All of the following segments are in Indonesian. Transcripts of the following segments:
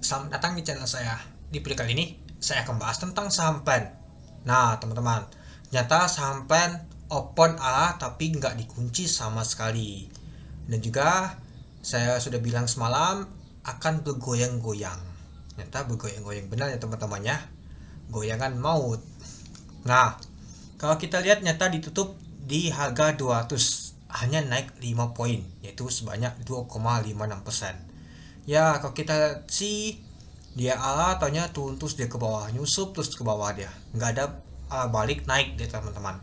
Selamat datang di channel saya. Di video kali ini, saya akan bahas tentang saham plan. Nah, teman-teman, ternyata saham plan open tapi nggak dikunci sama sekali. Dan juga, saya sudah bilang semalam akan bergoyang-goyang. Ternyata bergoyang-goyang benar ya teman-teman ya. Goyangan maut. Nah, kalau kita lihat nyata ditutup di harga 200, hanya naik 5 poin, yaitu sebanyak 2,56%. Ya, kalau kita sih dia taunya turun terus dia ke bawah, nyusup terus ke bawah dia. Nggak ada balik naik dia teman-teman.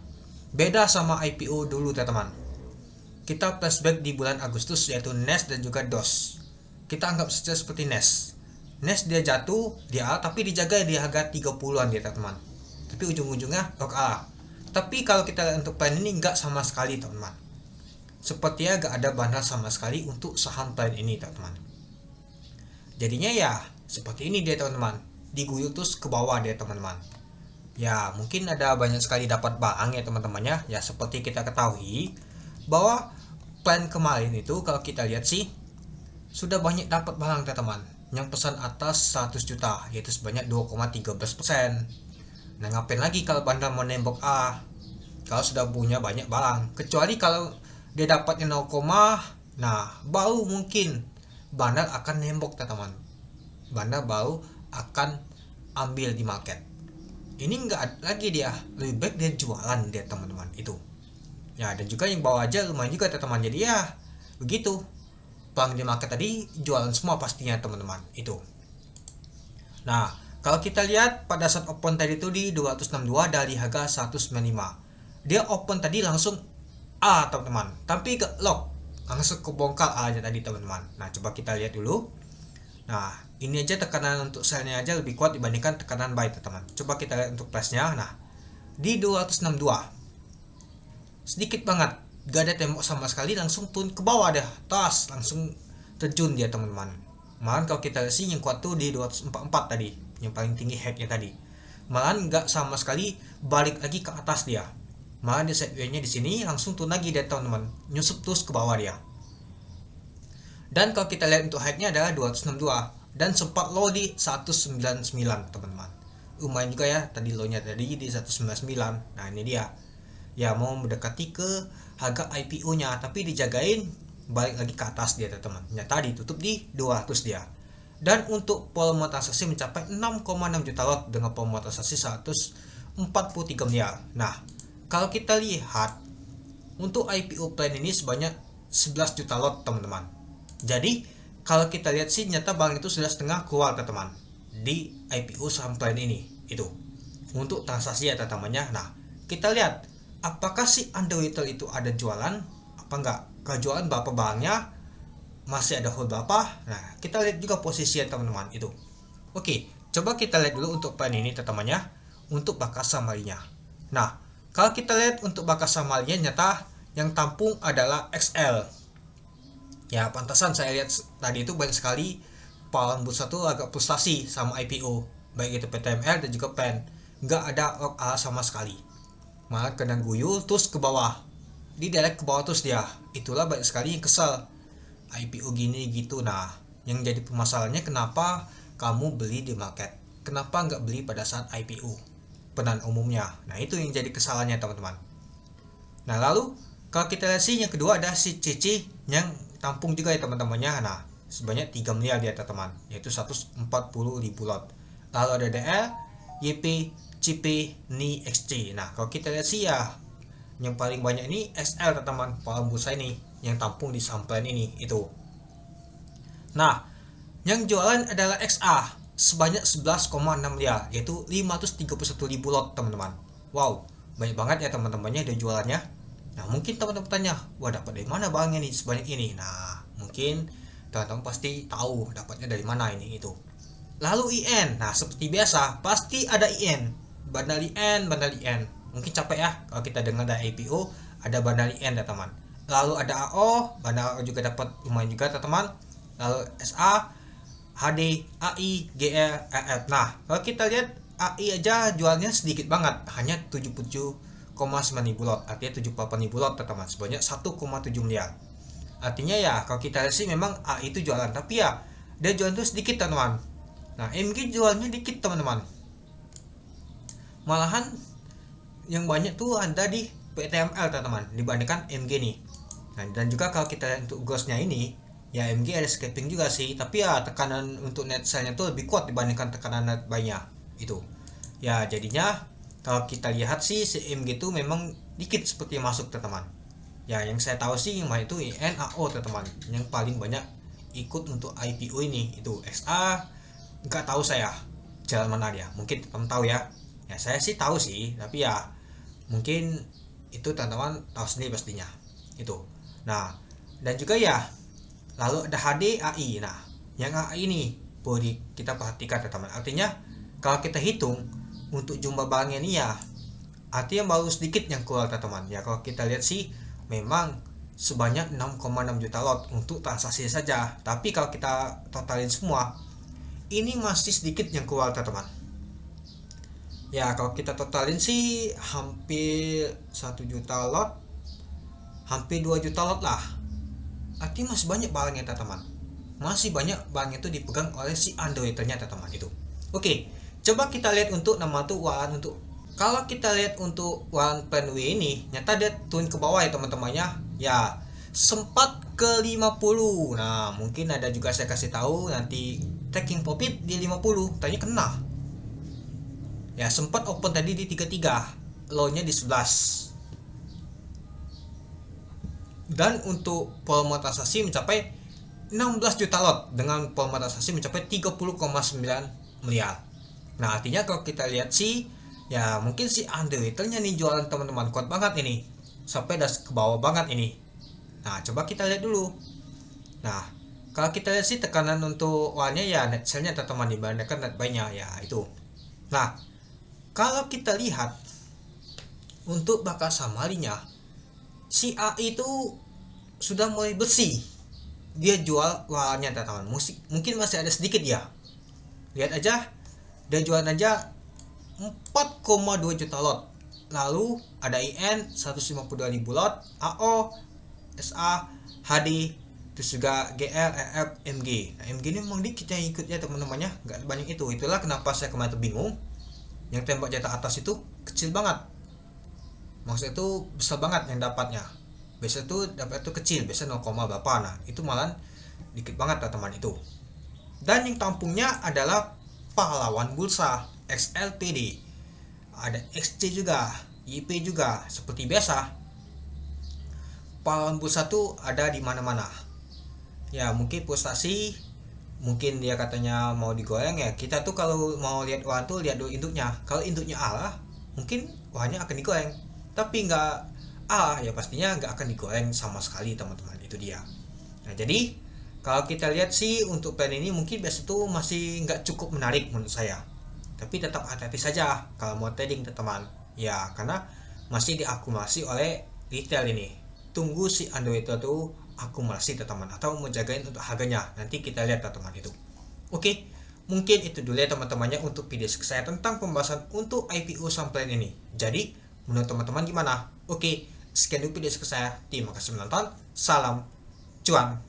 Beda sama IPO dulu teman-teman. Kita flashback di bulan Agustus yaitu NES dan juga DOS. Kita anggap saja seperti NES. NES dia jatuh, dia tapi dijaga di harga 30-an dia teman-teman. Tapi ujung-ujungnya Tapi kalau kita lihat untuk plan ini nggak sama sekali teman-teman. Sepertinya nggak ada bandar sama sekali untuk saham plan ini teman-teman. Jadinya ya seperti ini dia teman-teman, diguyur terus ke bawah dia teman-teman. Ya mungkin ada banyak sekali dapat barang ya teman-temannya. Ya seperti kita ketahui bahwa plan kemarin itu kalau kita lihat sih sudah banyak dapat barang teman-teman yang pesan atas 100 juta yaitu sebanyak 2,13%. Nah ngapain lagi kalau bandar mau nembok kalau sudah punya banyak barang, kecuali kalau dia dapatnya 0, nah baru mungkin bandar akan nembok teman-teman. Bandar baru akan ambil di market. Ini enggak lagi dia, lebih baik dia jualan dia teman-teman itu. Ya dan juga yang bawa aja lumayan juga teman-teman. Jadi ya begitu. Bang di market tadi jualan semua pastinya teman-teman itu. Nah, kalau kita lihat pada saat open tadi itu di 262 dari harga 195. Dia open tadi langsung teman-teman. Tapi ke lock, langsung kebongkar aja tadi teman-teman. Nah, coba kita lihat dulu. Nah, ini aja tekanan untuk sell-nya aja lebih kuat dibandingkan tekanan buy teman-teman. Coba kita lihat untuk price-nya. Nah, di 262. Sedikit banget, gak ada tembok sama sekali, langsung turun ke bawah deh. Langsung terjun dia teman-teman. Malahan kalau kita lihat sih yang kuat tuh di 244 tadi, yang paling tinggi head-nya tadi. Malahan nggak sama sekali balik lagi ke atas dia. Malahan di sideways-nya di sini langsung turun lagi dia teman-teman, nyusup terus ke bawah dia. Dan kalau kita lihat untuk head-nya adalah 262 dan sempat low di 199 teman-teman. Lumayan juga ya tadi low-nya tadi di 199. Nah, ini dia. Ya mau mendekati ke harga IPO-nya tapi dijagain balik lagi ke atas dia teman-teman. Ternyata ditutup di 200 dia. Dan untuk volume transaksi mencapai 6,6 juta lot dengan volume transaksi 143 miliar. Nah, kalau kita lihat untuk IPO plan ini sebanyak 11 juta lot teman-teman. Jadi kalau kita lihat sih nyata bank itu sudah setengah keluar teman-teman di IPO saham plan ini itu untuk transaksi ya teman-temannya. Nah, kita lihat apakah si underwater itu ada jualan apa enggak? Kalau jualan berapa barangnya, masih ada hold berapa. Nah, kita lihat juga posisi ya teman-teman itu. Oke, coba kita lihat dulu untuk plan ini teman-temannya untuk Bakasa Marinya. Nah, kalau kita lihat untuk Bakasa Marinya nyata yang tampung adalah XL. Ya pantasan saya lihat tadi itu banyak sekali palang bursa tuh agak frustasi sama IPO, baik itu PTML dan juga PEN. Nggak ada sama sekali, malah kena guyur terus ke bawah, di direct ke bawah terus dia. Itulah banyak sekali yang kesal IPO gini gitu. Nah, yang jadi permasalahannya kenapa kamu beli di market, kenapa nggak beli pada saat IPO penan umumnya. Nah, itu yang jadi kesalahannya teman-teman. Nah, lalu kalau kita lihat sih yang kedua ada si Cici yang tampung juga ya teman-temannya. Nah, sebanyak 3 miliar dia teman-teman, yaitu 140.000 lot. Lalu ada DL, YP, CP, NI, XC. Nah, kalau kita lihat sih ya yang paling banyak ini SL teman-teman, palang bursa ini yang tampung di saham plan ini itu. Nah, yang jualan adalah XA sebanyak 11,6 miliar yaitu 531.000 lot teman-teman. Wow, banyak banget ya teman-temannya dia jualannya. Nah, mungkin teman-teman tanya, wah dapat dari mana barangnya nih sebanyak ini? Nah, mungkin teman-teman pasti tahu dapatnya dari mana ini itu. Lalu IN, nah seperti biasa pasti ada IN, bandar IN. Mungkin capek ya kalau kita dengar dari IPO ada bandar IN ya teman. Lalu ada AO, bandar AO juga dapat lumayan juga teman. Lalu SA, HD, AI, GR, RF. Nah, kalau kita lihat AI aja jualnya sedikit banget, hanya 77,9 ribu lot, artinya 78.000 lot teman-teman, sebanyak 1,7 miliar. Artinya ya kalau kita lihat sih memang AI itu jualan, tapi ya dia jualan itu sedikit teman-teman. Nah, MG jualnya dikit teman-teman. Malahan yang banyak tuh ada di PTML teman-teman dibandingkan MG nih. Nah, dan juga kalau kita lihat untuk ghostnya ini, ya MG ada scalping juga sih, tapi ya tekanan untuk net sell-nya tuh lebih kuat dibandingkan tekanan net buy-nya itu. Ya jadinya kalau kita lihat sih si MG itu memang dikit seperti masuk teman-teman. Ya yang saya tahu sih yang itu NAO teman-teman, yang paling banyak ikut untuk IPO ini itu XA. Nggak tahu saya jalan mana dia, mungkin teman tahu ya. Ya saya sih tahu sih, tapi ya mungkin itu teman-teman tahu sendiri pastinya itu. Nah, dan juga ya, lalu ada HD AI. Nah, yang AI ini boleh kita perhatikan teman-teman. Artinya kalau kita hitung untuk jumlah barangnya ini ya, artinya baru sedikit yang keluar teman-teman. Ya kalau kita lihat sih memang sebanyak 6,6 juta lot untuk transaksi saja. Tapi kalau kita totalin semua, ini masih sedikit yang keluar teman-teman. Ya kalau kita totalin sih hampir 1 juta lot, hampir 2 juta lot lah. Artinya masih banyak barangnya teman-teman. Masih banyak barang itu dipegang oleh si Android ternyata teman itu. Oke, coba kita lihat untuk nama tuh Waran untuk kalau kita lihat untuk Waran Plan W ini, nyata dia turun ke bawah ya teman-temannya. Ya, sempat ke 50. Nah, mungkin ada juga saya kasih tahu nanti taking profit di 50, tanya kena. Ya, sempat open tadi di 33, low-nya di 11. Dan untuk volume transaksi mencapai 16 juta lot dengan volume transaksi mencapai 30,9 miliar. Nah, artinya kalau kita lihat sih ya mungkin si underwaternya nih jualan teman-teman kuat banget ini. Sampai udah ke bawah banget ini. Nah, coba kita lihat dulu. Nah, kalau kita lihat sih tekanan untuk awalnya ya net sell-nya teman-teman dibandingkan net buy-nya ya itu. Nah, kalau kita lihat untuk bakal samarinya si A itu sudah mulai bersih. Dia jual walnya teman-teman. Mungkin masih ada sedikit ya. Lihat aja, dia jualan aja 4,2 juta lot. Lalu ada IN 152.000 lot, AO, SA, HD, terus juga GL, EF, MG. Nah, MG ini memang dikit yang ikutnya teman-temannya, nggak banyak itu. Itulah kenapa saya kemarin tuh bingung. Yang tembak jatah atas itu kecil banget. Maksudnya itu besar banget yang dapatnya. Biasa tuh dapat itu kecil, biasa 0, berapa. Nah, itu malah dikit banget teman itu. Dan yang tampungnya adalah pahlawan bursa XLTD. Ada XC juga, YP juga. Seperti biasa, pahlawan bursa tuh ada di mana-mana. Ya, mungkin frustasi, mungkin dia katanya mau digoreng ya. Kita tuh kalau mau lihat uang tuh lihat dulu induknya. Kalau induknya Allah, mungkin uangnya akan digoreng. Tapi nggak ya pastinya nggak akan digoreng sama sekali teman-teman, itu dia. Nah jadi kalau kita lihat sih untuk plan ini mungkin biasa tuh masih nggak cukup menarik menurut saya, tapi tetap hati-hati saja kalau mau trading teman-teman ya, karena masih diakumulasi oleh retail ini. Tunggu si Android itu akumulasi teman-teman atau mau jagain untuk harganya, nanti kita lihat teman-teman itu. Oke, mungkin itu dulu ya teman-temannya untuk video saya tentang pembahasan untuk IPO saham plan ini. Jadi menurut teman-teman gimana? Oke, sekian dulu video saya. Terima kasih menonton. Salam cuan.